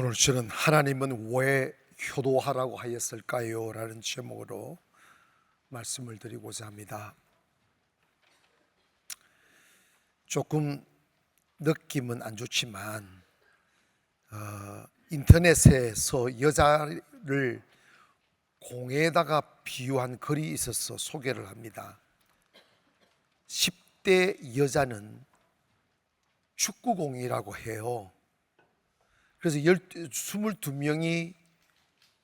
오늘 저는 하나님은 왜 효도하라고 하였을까요? 라는 제목으로 말씀을 드리고자 합니다. 조금 느낌은 안 좋지만 인터넷에서 여자를 공에다가 비유한 글이 있어서 소개를 합니다. 10대 여자는 축구공이라고 해요. 그래서 22명이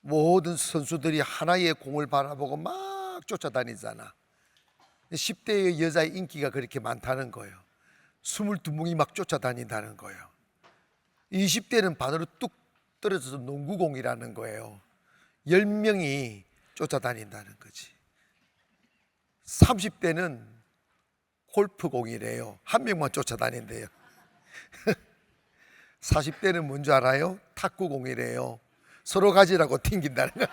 모든 선수들이 하나의 공을 바라보고 막 쫓아다니잖아. 10대의 여자의 인기가 그렇게 많다는 거예요. 22명이 막 쫓아다닌다는 거예요. 20대는 반으로 뚝 떨어져서 농구공이라는 거예요. 10명이 쫓아다닌다는 거지. 30대는 골프공이래요. 한 명만 쫓아다닌대요. 40대는 뭔지 알아요? 탁구공이래요. 서로 가지라고 튕긴다는 거.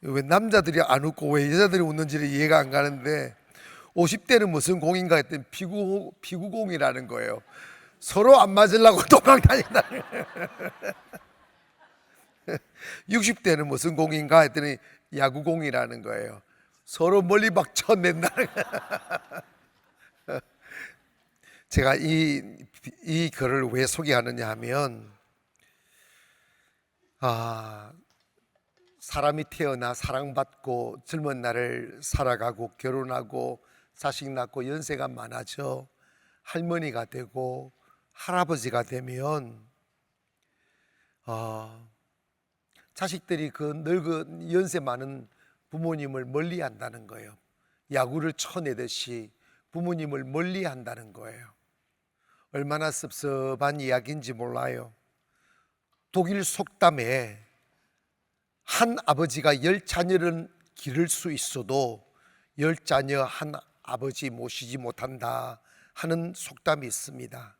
왜 남자들이 안 웃고 왜 여자들이 웃는지를 이해가 안 가는데 50대는 무슨 공인가 했더니 피구공이라는 거예요. 서로 안 맞으려고 도망다닌다는 거예요. 60대는 무슨 공인가 했더니 야구공이라는 거예요. 서로 멀리 막 쳐낸다는 거예요. 제가 이 글을 왜 소개하느냐 하면 사람이 태어나 사랑받고 젊은 날을 살아가고 결혼하고 자식 낳고 연세가 많아져 할머니가 되고 할아버지가 되면 자식들이 그 늙은 연세 많은 부모님을 멀리 한다는 거예요. 야구를 쳐내듯이 부모님을 멀리 한다는 거예요. 얼마나 섭섭한 이야기인지 몰라요. 독일 속담에 한 아버지가 10자녀를 기를 수 있어도 10자녀 한 아버지 모시지 못한다 하는 속담이 있습니다.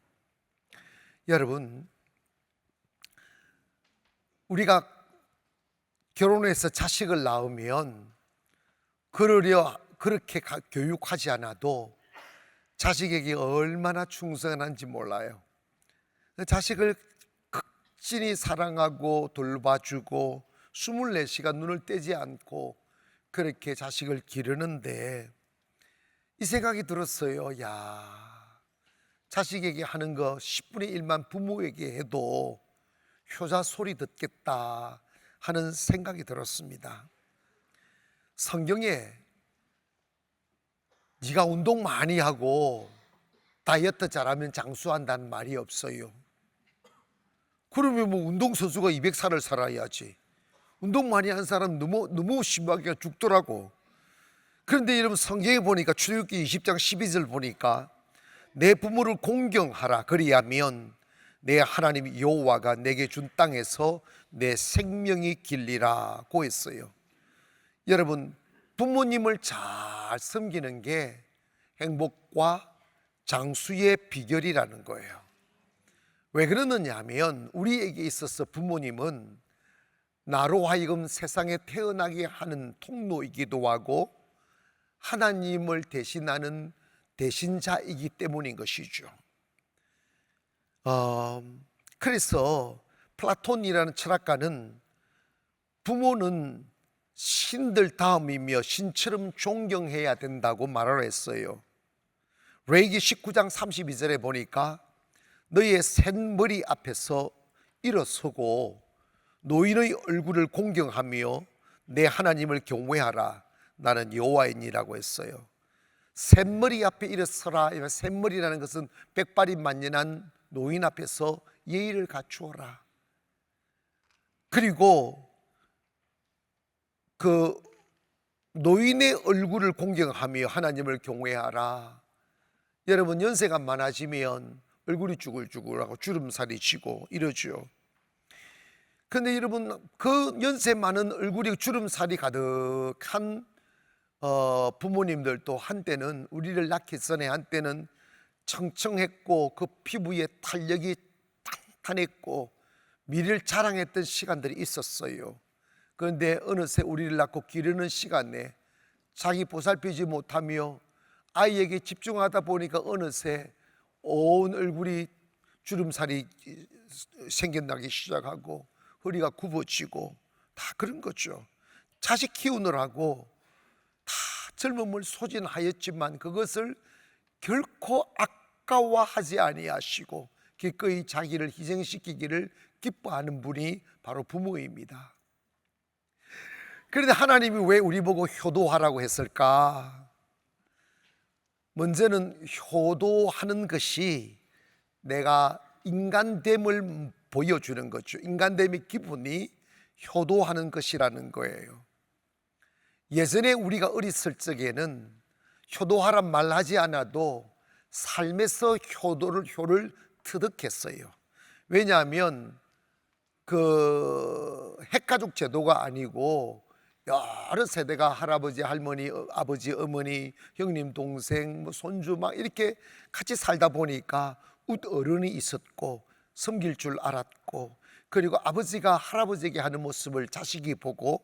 여러분, 우리가 결혼해서 자식을 낳으면 그렇게 교육하지 않아도 자식에게 얼마나 충성한지 몰라요. 자식을 극진히 사랑하고 돌봐주고 24시간 눈을 떼지 않고 그렇게 자식을 기르는데 이 생각이 들었어요. 자식에게 하는 거 10분의 1만 부모에게 해도 효자 소리 듣겠다 하는 생각이 들었습니다. 성경에 네가 운동 많이 하고 다이어트 잘하면 장수한다는 말이 없어요. 그러면 뭐 운동선수가 200살을 살아야지. 운동 많이 한 사람 너무 심하게 죽더라고. 그런데 여러분 성경에 보니까 출애굽기 20장 12절 보니까 내 부모를 공경하라 그리하면 내 하나님 여호와가 내게 준 땅에서 내 생명이 길리라고 했어요. 여러분 부모님을 잘 섬기는 게 행복과 장수의 비결이라는 거예요. 왜 그러느냐 하면 우리에게 있어서 부모님은 나로 하여금 세상에 태어나게 하는 통로이기도 하고 하나님을 대신하는 대신자이기 때문인 것이죠. 그래서 플라톤이라는 철학가는 부모는 신들 다음이며 신처럼 존경해야 된다고 말을 했어요. 레위기 19장 32절에 보니까 너의 샌머리 앞에서 일어서고 노인의 얼굴을 공경하며 내 하나님을 경외하라 나는 여호와이니라고 했어요. 샌머리 앞에 일어서라. 샌머리라는 것은 백발이 만연한 노인 앞에서 예의를 갖추어라. 그리고 그 노인의 얼굴을 공경하며 하나님을 경외하라. 여러분 연세가 많아지면 얼굴이 쭈글쭈글하고 주름살이 지고 이러죠. 그런데 여러분 그 연세 많은 얼굴이 주름살이 가득한 부모님들도 한때는 우리를 낳기 전에 한때는 청청했고 그 피부에 탄력이 탄탄했고 미를 자랑했던 시간들이 있었어요. 그런데 어느새 우리를 낳고 기르는 시간에 자기 보살피지 못하며 아이에게 집중하다 보니까 어느새 온 얼굴이 주름살이 생겨나기 시작하고 허리가 굽어지고 다 그런 거죠. 자식 키우느라고 다 젊음을 소진하였지만 그것을 결코 아까워하지 아니하시고 기꺼이 자기를 희생시키기를 기뻐하는 분이 바로 부모입니다. 그런데 하나님이 왜 우리 보고 효도하라고 했을까? 먼저는 효도하는 것이 내가 인간됨을 보여주는 거죠. 인간됨의 기분이 효도하는 것이라는 거예요. 예전에 우리가 어렸을 적에는 효도하란 말 하지 않아도 삶에서 효를 터득했어요. 왜냐하면 그 핵가족 제도가 아니고 여러 세대가 할아버지, 할머니, 아버지, 어머니, 형님, 동생, 손주 막 이렇게 같이 살다 보니까 어른이 있었고 섬길 줄 알았고, 그리고 아버지가 할아버지에게 하는 모습을 자식이 보고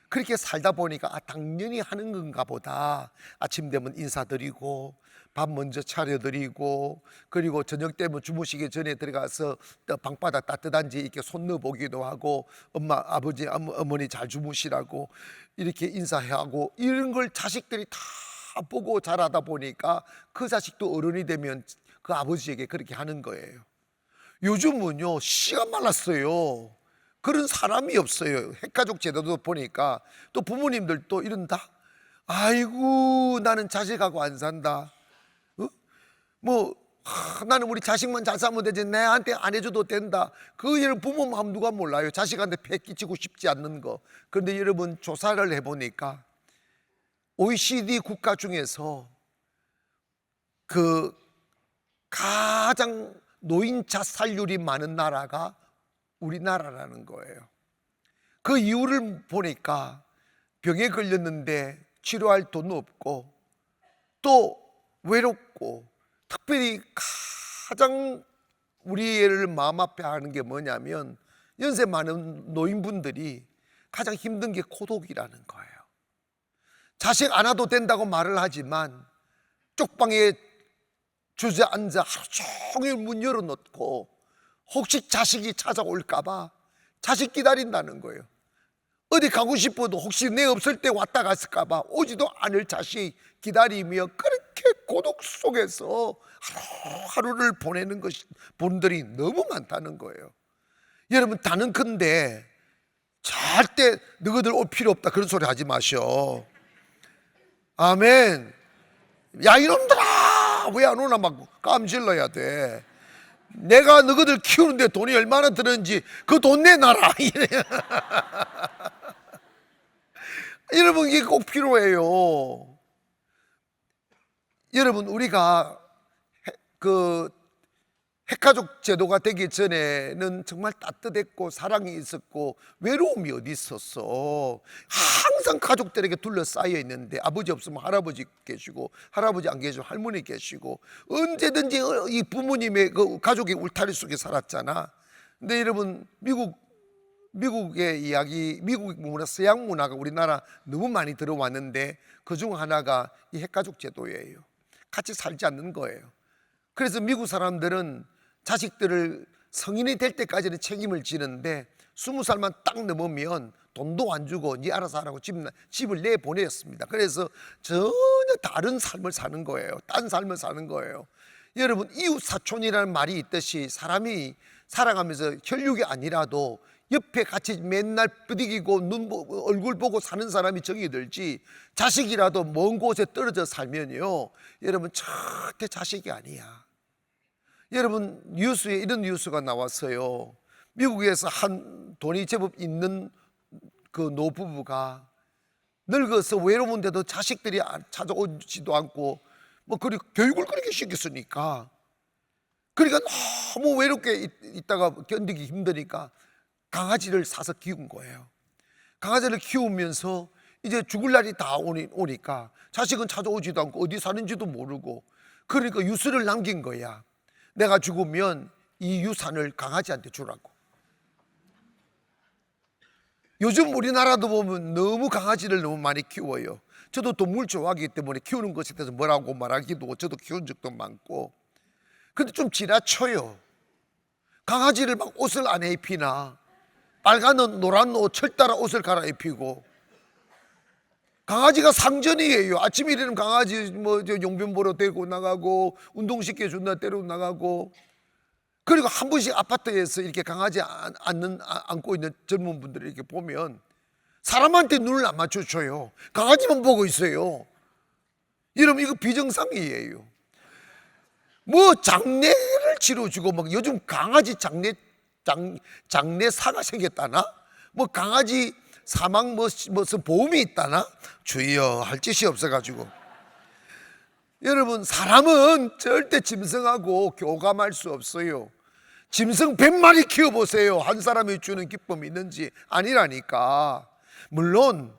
그렇게 살다 보니까 당연히 하는 건가 보다. 아침 되면 인사드리고 밥 먼저 차려드리고, 그리고 저녁 되면 주무시기 전에 들어가서 방바닥 따뜻한지 이렇게 손 넣어보기도 하고, 엄마, 아버지, 어머니 잘 주무시라고 이렇게 인사하고, 이런 걸 자식들이 다 보고 자라다 보니까 그 자식도 어른이 되면 그 아버지에게 그렇게 하는 거예요. 요즘은요, 씨가 말랐어요. 그런 사람이 없어요. 핵가족 제도도 보니까 또 부모님들도 이런다. 아이고, 나는 자식하고 안 산다. 나는 우리 자식만 잘 살면 되지 내한테 안 해줘도 된다. 그 여러분 부모 마음 누가 몰라요. 자식한테 폐 끼치고 싶지 않는 거. 그런데 여러분 조사를 해보니까 OECD 국가 중에서 그 가장 노인 자살률이 많은 나라가 우리나라라는 거예요. 그 이유를 보니까 병에 걸렸는데 치료할 돈 없고 또 외롭고, 특별히 가장 우리를 마음 아파하는 게 뭐냐면 연세 많은 노인분들이 가장 힘든 게 고독이라는 거예요. 자식 안 와도 된다고 말을 하지만 쪽방에 주저앉아 하루 종일 문 열어놓고 혹시 자식이 찾아올까 봐 자식 기다린다는 거예요. 어디 가고 싶어도 혹시 내 없을 때 왔다 갔을까 봐 오지도 않을 자식 기다리며 그렇게 고독 속에서 하루를 보내는 분들이 너무 많다는 거예요. 여러분, 단언컨대 절대 너희들 올 필요 없다 그런 소리 하지 마셔. 아멘. 야 이놈들아 왜 안 오나 막 깜질러야 돼. 내가 너희들 키우는데 돈이 얼마나 드는지 그 돈 내놔라. 여러분, 이게 꼭 필요해요. 여러분, 우리가 그 핵가족 제도가 되기 전에는 정말 따뜻했고 사랑이 있었고 외로움이 어디 있었어. 항상 가족들에게 둘러싸여 있는데 아버지 없으면 할아버지 계시고, 할아버지 안 계시면 할머니 계시고, 언제든지 이 부모님의 그 가족의 울타리 속에 살았잖아. 근데 여러분, 미국의 이야기, 미국 문화, 서양 문화가 우리나라 너무 많이 들어왔는데 그중 하나가 이 핵가족 제도예요. 같이 살지 않는 거예요. 그래서 미국 사람들은 자식들을 성인이 될 때까지는 책임을 지는데 20살만 딱 넘으면 돈도 안 주고 니 알아서 하라고 집을 내보냈습니다. 그래서 전혀 다른 삶을 사는 거예요. 딴 삶을 사는 거예요. 여러분, 이웃사촌이라는 말이 있듯이 사람이 살아가면서 혈육이 아니라도 옆에 같이 맨날 부딪히고 얼굴 보고 사는 사람이 정이 들지, 자식이라도 먼 곳에 떨어져 살면요, 여러분 절대 자식이 아니야. 여러분, 뉴스에 이런 뉴스가 나왔어요. 미국에서 한 돈이 제법 있는 그 노부부가 늙어서 외로운데도 자식들이 찾아오지도 않고 그리고 교육을 그렇게 시켰으니까, 그러니까 너무 외롭게 있다가 견디기 힘드니까 강아지를 사서 키운 거예요. 강아지를 키우면서 이제 죽을 날이 다 오니까 자식은 찾아오지도 않고 어디 사는지도 모르고, 그러니까 유서를 남긴 거야. 내가 죽으면 이 유산을 강아지한테 주라고. 요즘 우리나라도 보면 너무 강아지를 너무 많이 키워요. 저도 동물 좋아하기 때문에 키우는 것에 대해서 뭐라고 말하기도 하고 저도 키운 적도 많고. 근데 좀 지나쳐요. 강아지를 막 옷을 안 입히나, 빨간 옷, 노란 옷, 철따라 옷을 갈아입히고. 강아지가 상전이에요. 아침에 일어나면 강아지 용변 보러 데리고 나가고, 운동시켜 준다 데리고 나가고. 그리고 한 번씩 아파트에서 이렇게 강아지 안고 있는 젊은 분들을 이렇게 보면 사람한테 눈을 안 맞춰줘요. 강아지만 보고 있어요. 여러분, 이거 비정상이에요. 뭐 장례를 치러주고, 막 요즘 강아지 장례사가 생겼다나, 뭐 강아지 사망 무슨 보험이 있다나, 주의여, 할 짓이 없어가지고. 여러분, 사람은 절대 짐승하고 교감할 수 없어요. 짐승 100마리 키워보세요. 한 사람이 주는 기쁨이 있는지. 아니라니까. 물론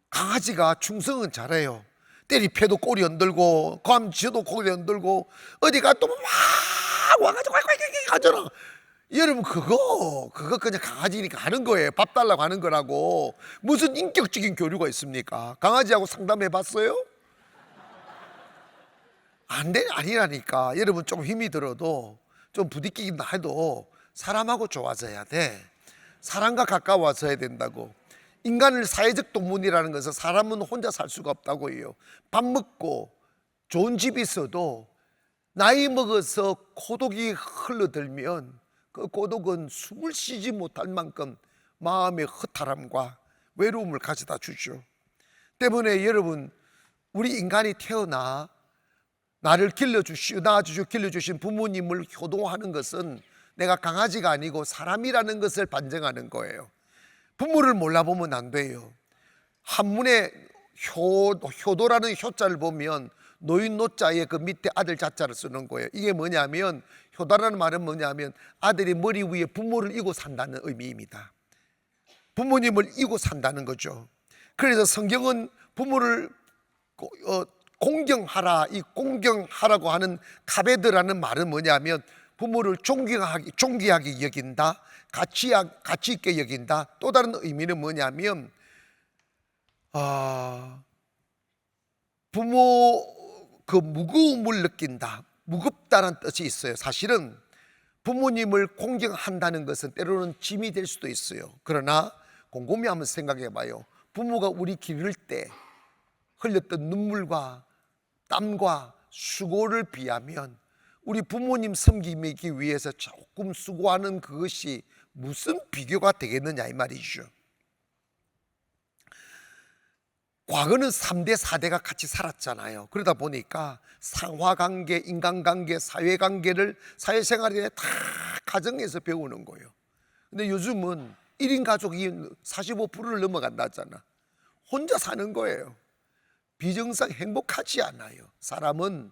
강아지가 충성은 잘해요. 때리 패도 꼬리 흔들고, 감지도 꼬리 흔들고, 어디 가도 막 와가지고 하잖아. 여러분, 그거 그냥 강아지니까 하는 거예요. 밥 달라고 하는 거라고. 무슨 인격적인 교류가 있습니까? 강아지하고 상담해 봤어요? 아니라니까. 여러분, 좀 힘이 들어도, 좀 부딪히긴 해도 사람하고 좋아져야 돼. 사람과 가까워서 해야 된다고. 인간을 사회적 동물이라는 것은 사람은 혼자 살 수가 없다고요. 밥 먹고 좋은 집이 있어도 나이 먹어서 고독이 흘러들면 그 고독은 숨을 쉬지 못할 만큼 마음의 허탈함과 외로움을 가져다 주죠. 때문에 여러분, 우리 인간이 태어나 나를 길러주신 부모님을 효도하는 것은 내가 강아지가 아니고 사람이라는 것을 반증하는 거예요. 부모를 몰라보면 안 돼요. 한문에 효도라는 효자를 보면 노인 노자에 그 밑에 아들 자자를 쓰는 거예요. 이게 뭐냐면, 효다라는 말은 뭐냐면 아들이 머리 위에 부모를 이고 산다는 의미입니다. 부모님을 이고 산다는 거죠. 그래서 성경은 부모를 공경하라, 이 공경하라고 하는 카베드라는 말은 뭐냐면 부모를 존귀하게 여긴다, 가치 있게 여긴다. 또 다른 의미는 뭐냐면 부모 그 무거움을 느낀다, 무겁다는 뜻이 있어요. 사실은 부모님을 공경한다는 것은 때로는 짐이 될 수도 있어요. 그러나 곰곰이 한번 생각해 봐요. 부모가 우리 기를 때 흘렸던 눈물과 땀과 수고를 비하면 우리 부모님 섬기기 위해서 조금 수고하는 그것이 무슨 비교가 되겠느냐 이 말이죠. 과거는 3대 4대가 같이 살았잖아요. 그러다 보니까 상하관계, 인간관계, 사회관계를 사회생활에 다 가정에서 배우는 거예요. 근데 요즘은 1인 가족이 45%를 넘어간다잖아. 혼자 사는 거예요. 비정상 행복하지 않아요. 사람은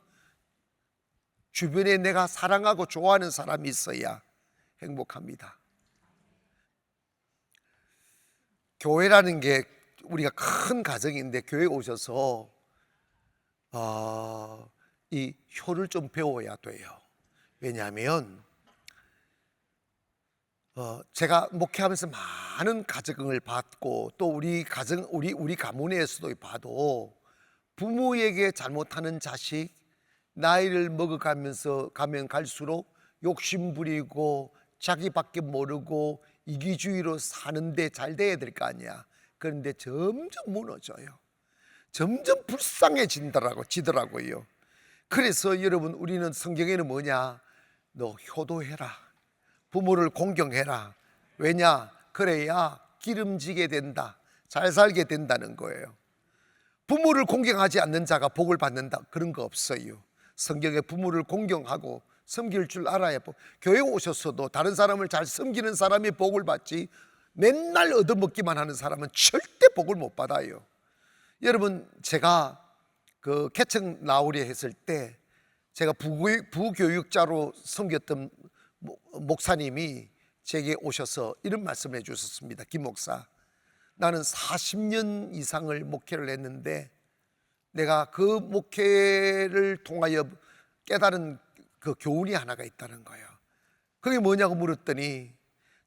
주변에 내가 사랑하고 좋아하는 사람이 있어야 행복합니다. 교회라는 게 우리가 큰 가정인데 교회 오셔서 이 효를 좀 배워야 돼요. 왜냐하면 제가 목회하면서 많은 가정을 봤고 또 우리 가문에서도 봐도 부모에게 잘못하는 자식, 나이를 먹어가면서 가면 갈수록 욕심 부리고 자기밖에 모르고 이기주의로 사는데 잘 돼야 될 거 아니야. 그런데 점점 무너져요. 점점 불쌍해지더라고요. 그래서 여러분, 우리는 성경에는 뭐냐? 너 효도해라. 부모를 공경해라. 왜냐? 그래야 기름지게 된다. 잘 살게 된다는 거예요. 부모를 공경하지 않는 자가 복을 받는다, 그런 거 없어요. 성경에 부모를 공경하고 섬길 줄 알아야 교회 오셨어도 다른 사람을 잘 섬기는 사람이 복을 받지, 맨날 얻어먹기만 하는 사람은 절대 복을 못 받아요. 여러분, 제가 그 개척 나우리 했을 때 제가 부교육자로 섬겼던 목사님이 제게 오셔서 이런 말씀을 해주셨습니다. 김 목사, 나는 40년 이상을 목회를 했는데 내가 그 목회를 통하여 깨달은 그 교훈이 하나가 있다는 거예요. 그게 뭐냐고 물었더니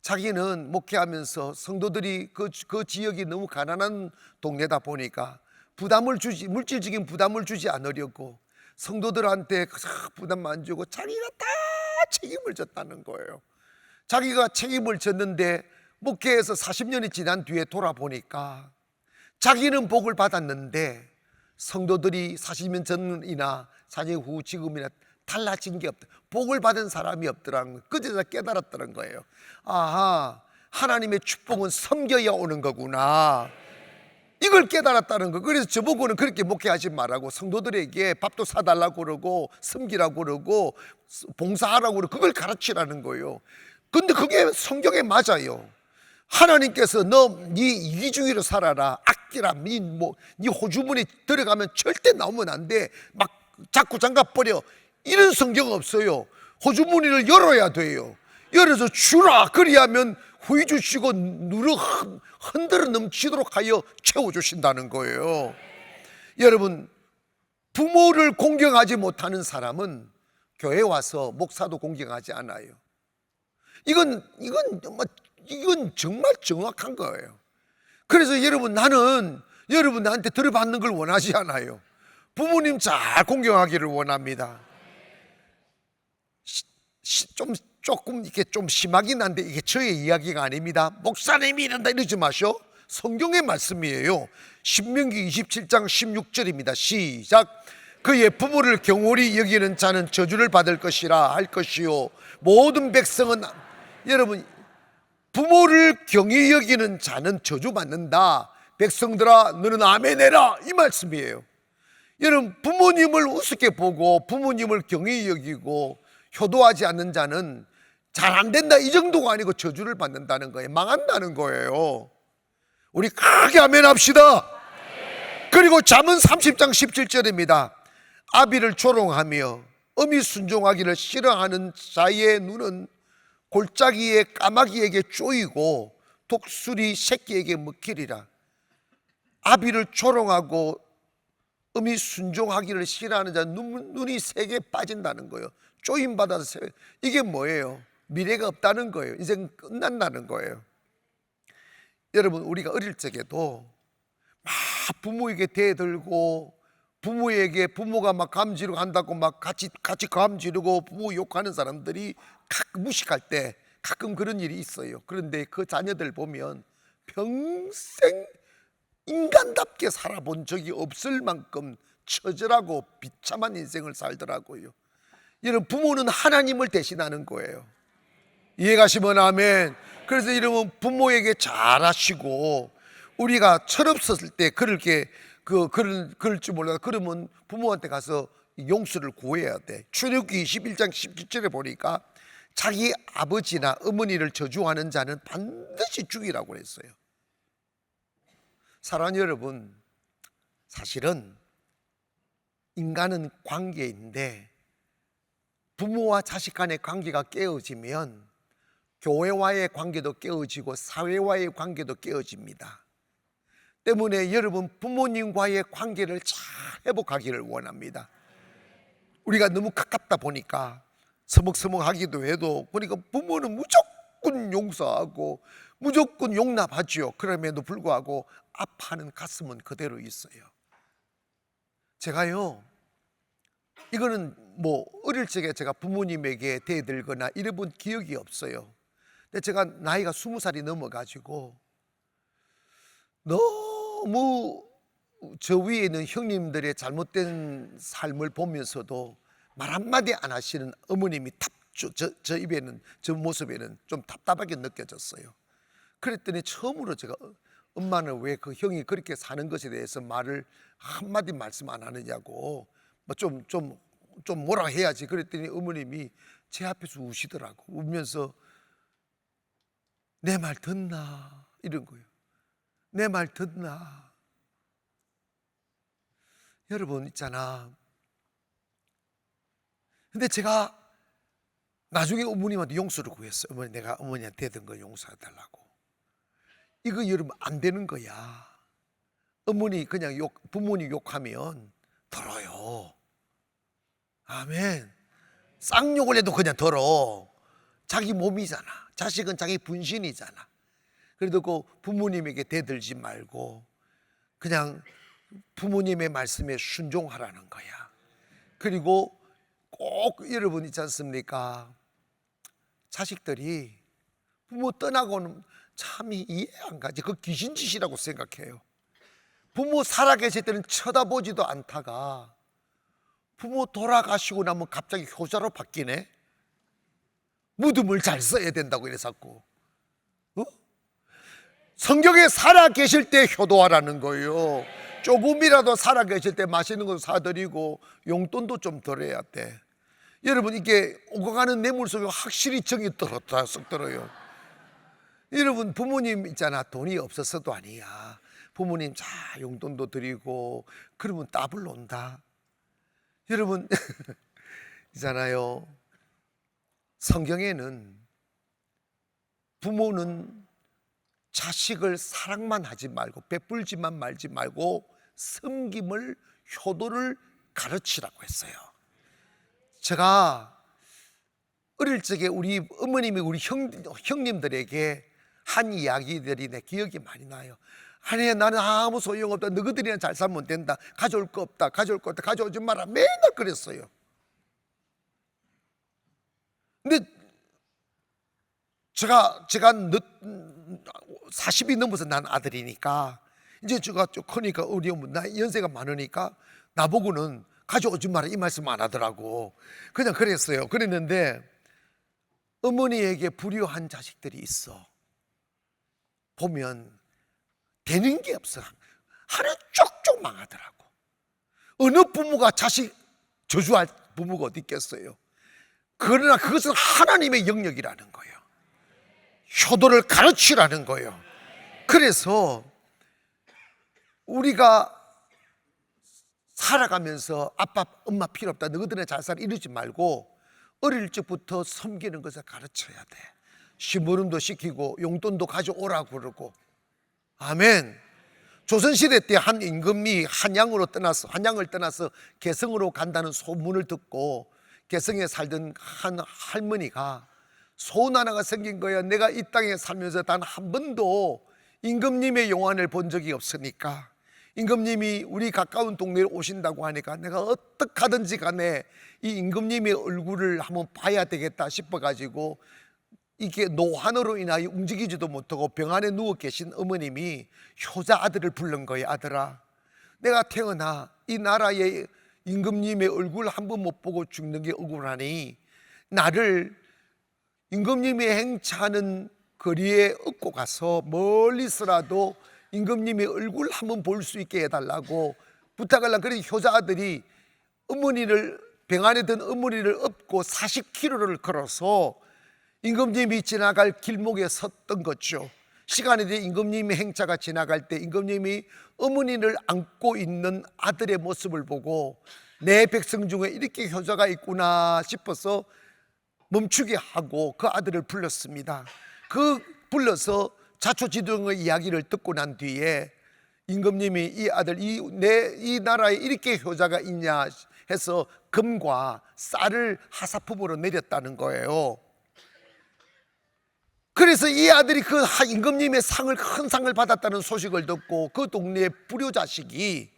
자기는 목회하면서 성도들이 그 지역이 너무 가난한 동네다 보니까 물질적인 부담을 주지 않으려고 성도들한테 부담 안 주고 자기가 다 책임을 졌다는 거예요. 자기가 책임을 졌는데 목회에서 40년이 지난 뒤에 돌아보니까 자기는 복을 받았는데 성도들이 40년 전이나 40년 후 지금이나 달라진 게 없다. 복을 받은 사람이 없더라는 거예요. 그제서 깨달았다는 거예요. 아하, 하나님의 축복은 섬겨야 오는 거구나. 이걸 깨달았다는 거. 그래서 저보고는 그렇게 목회하지 말라고, 성도들에게 밥도 사달라고 그러고 섬기라고 그러고 봉사하라고 그러고 그걸 가르치라는 거예요. 근데 그게 성경에 맞아요. 하나님께서 네 이기주의로 살아라, 아끼라, 네 호주머니 들어가면 절대 나오면 안 돼, 막 자꾸 장갑 버려, 이런 성경 없어요. 호주머니를 열어야 돼요. 열어서 주라. 그리하면 후이 주시고 누르 흔들어 넘치도록 하여 채워주신다는 거예요. 여러분, 부모를 공경하지 못하는 사람은 교회 와서 목사도 공경하지 않아요. 이건 정말 정확한 거예요. 그래서 여러분, 나는 여러분한테 들어받는 걸 원하지 않아요. 부모님 잘 공경하기를 원합니다. 조금 이게 좀 심하긴 한데 이게 저의 이야기가 아닙니다. 목사님이 이런다 이러지 마셔. 성경의 말씀이에요. 신명기 27장 16절입니다. 시작. 그의 부모를 경홀히 여기는 자는 저주를 받을 것이라 할 것이요 모든 백성은, 여러분, 부모를 경히 여기는 자는 저주받는다. 백성들아 너는 아멘 해라, 이 말씀이에요. 여러분, 부모님을 우습게 보고 부모님을 경히 여기고 효도하지 않는 자는 잘 안 된다, 이 정도가 아니고 저주를 받는다는 거예요. 망한다는 거예요. 우리 크게 아멘 합시다. 그리고 잠언 30장 17절입니다. 아비를 조롱하며 어미 순종하기를 싫어하는 자의 눈은 골짜기에 까마귀에게 쪼이고 독수리 새끼에게 먹히리라. 아비를 조롱하고 어미 순종하기를 싫어하는 자는 눈이 세게 빠진다는 거예요. 쪼임받아서 이게 뭐예요? 미래가 없다는 거예요. 인생 끝난다는 거예요. 여러분, 우리가 어릴 적에도 막 부모에게 대들고 부모가 막 감지르고 한다고 막 같이 감지르고 부모 욕하는 사람들이 가끔 무식할 때 가끔 그런 일이 있어요. 그런데 그 자녀들 보면 평생 인간답게 살아본 적이 없을 만큼 처절하고 비참한 인생을 살더라고요. 여러분, 부모는 하나님을 대신하는 거예요. 이해가시면 아멘. 그래서 이러면 부모에게 잘하시고, 우리가 철없었을 때 그렇게 그럴 줄 몰라. 그러면 부모한테 가서 용서를 구해야 돼. 출애굽기 21장 17절에 보니까 자기 아버지나 어머니를 저주하는 자는 반드시 죽이라고 했어요. 사랑하는 여러분, 사실은 인간은 관계인데 부모와 자식 간의 관계가 깨어지면 교회와의 관계도 깨어지고 사회와의 관계도 깨어집니다. 때문에 여러분, 부모님과의 관계를 잘 회복하기를 원합니다. 우리가 너무 가깝다 보니까 서먹서먹하기도 해도, 그러니까 부모는 무조건 용서하고 무조건 용납하죠. 그럼에도 불구하고 아파하는 가슴은 그대로 있어요. 제가요, 이거는 어릴 적에 제가 부모님에게 대들거나 이래본 기억이 없어요. 근데 제가 나이가 20살이 넘어가지고 너무 저 위에 있는 형님들의 잘못된 삶을 보면서도 말 한마디 안 하시는 어머님이 저 입에는, 저 모습에는 좀 답답하게 느껴졌어요. 그랬더니 처음으로 제가 엄마는 왜 그 형이 그렇게 사는 것에 대해서 말을 한마디 말씀 안 하느냐고, 좀 뭐라 해야지. 그랬더니 어머님이 제 앞에서 우시더라고. 울면서 내 말 듣나, 이런 거예요. 내 말 듣나. 여러분 있잖아. 근데 제가 나중에 어머님한테 용서를 구했어요. 어머니, 내가 어머니한테 대든 거 용서해달라고. 이거 여러분 안 되는 거야. 어머니 그냥 부모님 욕하면 덜어요. 아멘. 쌍욕을 해도 그냥 덜어. 자기 몸이잖아. 자식은 자기 분신이잖아. 그래도 그 부모님에게 대들지 말고 그냥 부모님의 말씀에 순종하라는 거야. 그리고 꼭 여러분 있지 않습니까? 자식들이 부모 떠나고는 참 이해 안 가지. 그 귀신짓이라고 생각해요. 부모 살아계실 때는 쳐다보지도 않다가 부모 돌아가시고 나면 갑자기 효자로 바뀌네. 무덤을 잘 써야 된다고 이래서 자꾸. 성경에 살아계실 때 효도하라는 거예요. 조금이라도 살아계실 때 맛있는 거 사드리고 용돈도 좀 덜해야 돼. 여러분, 이게 오고 가는 뇌물 속에 확실히 정이 쏙 들어요. 여러분, 부모님 있잖아, 돈이 없어서도 아니야. 부모님 자 용돈도 드리고 그러면 따블 온다. 여러분 있잖아요, 성경에는 부모는 자식을 사랑만 하지 말고 베풀지만 말지 말고 섬김을, 효도를 가르치라고 했어요. 제가 어릴 적에 우리 어머님이 우리 형님들에게 한 이야기들이 내 기억이 많이 나요. 아니, 나는 아무 소용없다. 너희들이나 잘 살면 된다. 가져올 거 없다. 가져올 거 없다. 가져오지 마라. 맨날 그랬어요. 근데 제가 40이 넘어서 난 아들이니까 이제 제가 좀 크니까 우리 어머니 나 연세가 많으니까 나보고는 가져오지 마라 이 말씀 안 하더라고. 그냥 그랬어요. 그랬는데 어머니에게 불효한 자식들이 있어. 보면 되는 게 없어. 하루 쪽쪽 망하더라고. 어느 부모가 자식 저주할 부모가 어디 있겠어요. 그러나 그것은 하나님의 영역이라는 거예요. 효도를 가르치라는 거예요. 그래서 우리가 살아가면서 아빠 엄마 필요 없다, 너희들은 잘 살아 이러지 말고 어릴 적부터 섬기는 것을 가르쳐야 돼. 심부름도 시키고 용돈도 가져오라고 그러고. 아멘. 조선시대 때 한 임금이 한양을 떠나서 개성으로 간다는 소문을 듣고 개성에 살던 한 할머니가 소원 하나가 생긴 거야. 내가 이 땅에 살면서 단 한 번도 임금님의 용안을 본 적이 없으니까 임금님이 우리 가까운 동네에 오신다고 하니까 내가 어떻게 하든지 간에 이 임금님의 얼굴을 한번 봐야 되겠다 싶어가지고 이게 노환으로 인하여 움직이지도 못하고 병 안에 누워 계신 어머님이 효자 아들을 부른 거예요. 아들아, 내가 태어나 이 나라의 임금님의 얼굴 한 번 못 보고 죽는 게 억울하니 나를 임금님이 행차하는 거리에 업고 가서 멀리서라도 임금님의 얼굴 한번 볼 수 있게 해달라고 부탁을 하려고. 그래서 효자 아들이 병 안에 든 어머니를 업고 40km를 걸어서 임금님이 지나갈 길목에 섰던 거죠. 시간이 돼 임금님의 행차가 지나갈 때 임금님이 어머니를 안고 있는 아들의 모습을 보고 내 백성 중에 이렇게 효자가 있구나 싶어서 멈추게 하고 그 아들을 불렀습니다. 불러서 자초지종의 이야기를 듣고 난 뒤에 임금님이 이 아들, 이 나라에 이렇게 효자가 있냐 해서 금과 쌀을 하사품으로 내렸다는 거예요. 그래서 이 아들이 그 임금님의 큰 상을 받았다는 소식을 듣고 그 동네의 불효자식이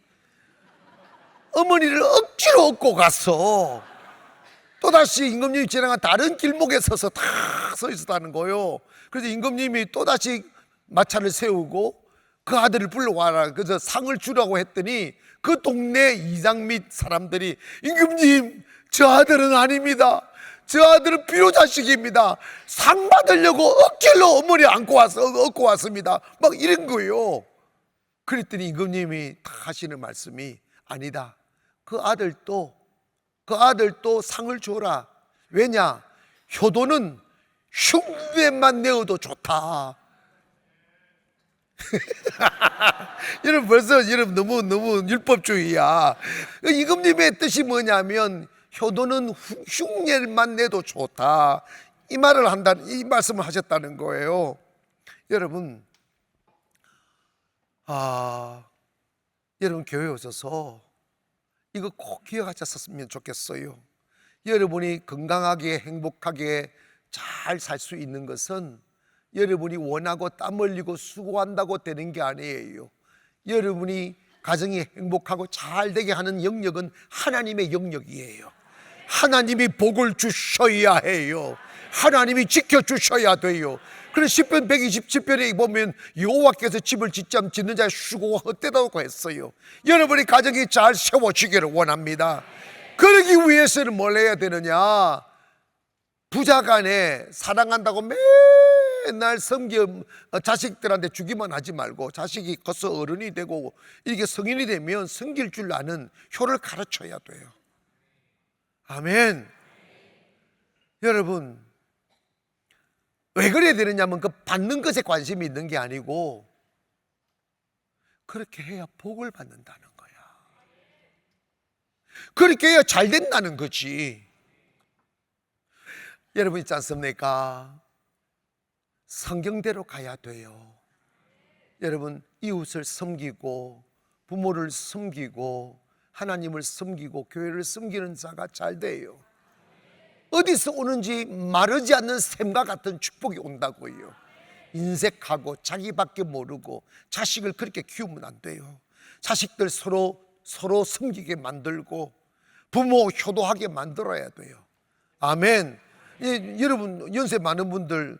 어머니를 억지로 업고 가서 또다시 임금님이 지나간 다른 길목에 서서 다 서 있었다는 거예요. 그래서 임금님이 또다시 마차를 세우고 그 아들을 불러와라. 그래서 상을 주라고 했더니 그 동네 이장 및 사람들이 임금님, 저 아들은 아닙니다. 저 아들은 비호자식입니다. 상 받으려고 억지로 어머니 업고 왔습니다. 막 이런 거예요. 그랬더니 임금님이 딱 하시는 말씀이 아니다. 그 아들도 상을 줘라. 왜냐? 효도는 흉내만 내어도 좋다. 여러분 벌써 너무 율법주의야. 임금님의 뜻이 뭐냐면 효도는 흉내만 내도 좋다. 이 말씀을 하셨다는 거예요. 여러분, 여러분 교회 오셔서 이거 꼭 기억하셨으면 좋겠어요. 여러분이 건강하게 행복하게 잘 살 수 있는 것은 여러분이 원하고 땀 흘리고 수고한다고 되는 게 아니에요. 여러분이 가정이 행복하고 잘 되게 하는 영역은 하나님의 영역이에요. 하나님이 복을 주셔야 해요. 하나님이 지켜주셔야 돼요. 그래서 시편 127편에 보면 여호와께서 집을 짓는 자의 수고가 헛되다고 했어요. 여러분의 가정이 잘 세워지기를 원합니다. 그러기 위해서는 뭘 해야 되느냐? 부자간에 사랑한다고 맨날 자식들한테 주기만 하지 말고, 자식이 커서 어른이 되고 이렇게 성인이 되면 섬길 줄 아는 효를 가르쳐야 돼요. 아멘. 여러분, 왜 그래야 되느냐면 그 받는 것에 관심이 있는 게 아니고 그렇게 해야 복을 받는다는 거야. 그렇게 해야 잘 된다는 거지. 여러분 있지 않습니까? 성경대로 가야 돼요. 여러분, 이웃을 섬기고 부모를 섬기고 하나님을 섬기고 교회를 섬기는 자가 잘 돼요. 어디서 오는지 마르지 않는 샘과 같은 축복이 온다고요. 인색하고 자기밖에 모르고 자식을 그렇게 키우면 안 돼요. 자식들 서로 섬기게 만들고 부모 효도하게 만들어야 돼요. 아멘. 여러분 연세 많은 분들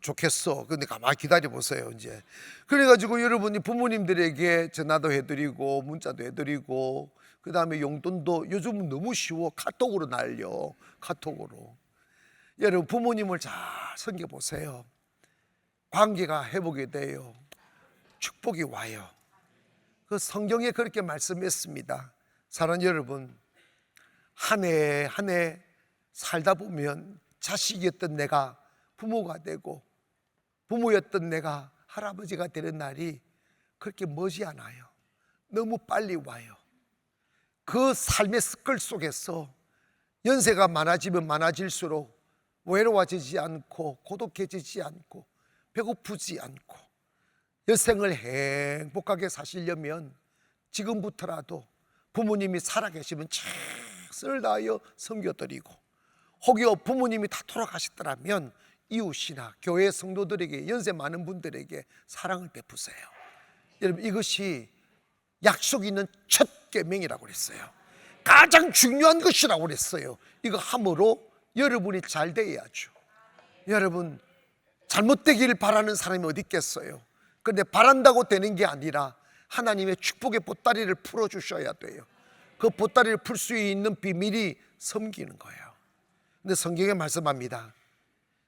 좋겠어. 근데 가만히 기다려 보세요. 이제 그래가지고 여러분이 부모님들에게 전화도 해드리고 문자도 해드리고 그 다음에 용돈도 요즘은 너무 쉬워. 카톡으로 날려. 카톡으로. 여러분 부모님을 잘 섬겨보세요. 관계가 회복이 돼요. 축복이 와요. 그 성경에 그렇게 말씀했습니다. 사랑하는 여러분, 한 해 한 해 살다 보면 자식이었던 내가 부모가 되고 부모였던 내가 할아버지가 되는 날이 그렇게 머지 않아요. 너무 빨리 와요. 그 삶의 습관 속에서 연세가 많아지면 많아질수록 외로워지지 않고 고독해지지 않고 배고프지 않고 여생을 행복하게 사시려면 지금부터라도 부모님이 살아계시면 최선을 다하여 섬겨드리고, 혹여 부모님이 다 돌아가셨더라면 이웃이나 교회 성도들에게, 연세 많은 분들에게 사랑을 베푸세요. 여러분 이것이 약속 있는 첫 계명이라고 그랬어요. 가장 중요한 것이라고 그랬어요. 이거 함으로 여러분이 잘 돼야죠. 여러분 잘못되기를 바라는 사람이 어디 있겠어요. 그런데 바란다고 되는 게 아니라 하나님의 축복의 보따리를 풀어주셔야 돼요. 그 보따리를 풀 수 있는 비밀이 섬기는 거예요. 근데 성경에 말씀합니다.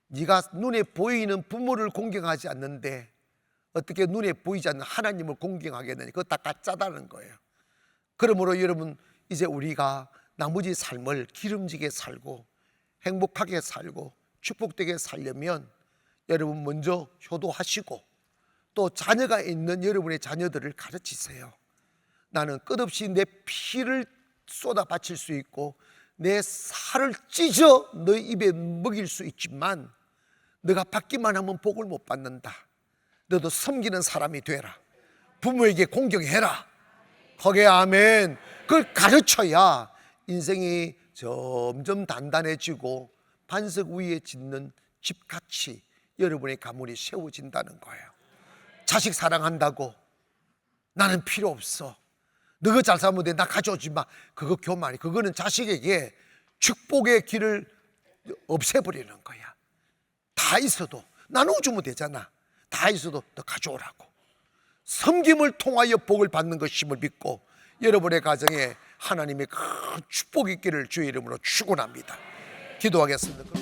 네가 눈에 보이는 부모를 공경하지 않는데 어떻게 눈에 보이지 않는 하나님을 공경하겠느냐. 그거 다 가짜다는 거예요. 그러므로 여러분 이제 우리가 나머지 삶을 기름지게 살고 행복하게 살고 축복되게 살려면 여러분 먼저 효도하시고 또 자녀가 있는 여러분의 자녀들을 가르치세요. 나는 끝없이 내 피를 쏟아 바칠 수 있고 내 살을 찢어 너희 입에 먹일 수 있지만 너가 받기만 하면 복을 못 받는다. 너도 섬기는 사람이 되라. 부모에게 공경해라. 거기에 아멘. 그걸 가르쳐야 인생이 점점 단단해지고 반석 위에 짓는 집같이 여러분의 가문이 세워진다는 거예요. 자식 사랑한다고 나는 필요 없어, 너가 잘 살면 돼, 나 가져오지 마, 그거 교만이. 그거는 자식에게 축복의 길을 없애버리는 거야. 다 있어도 나눠주면 되잖아. 다 있어도 너 가져오라고. 섬김을 통하여 복을 받는 것임을 믿고 여러분의 가정에 하나님의 큰 축복이 있기를 주의 이름으로 축원합니다. 기도하겠습니다.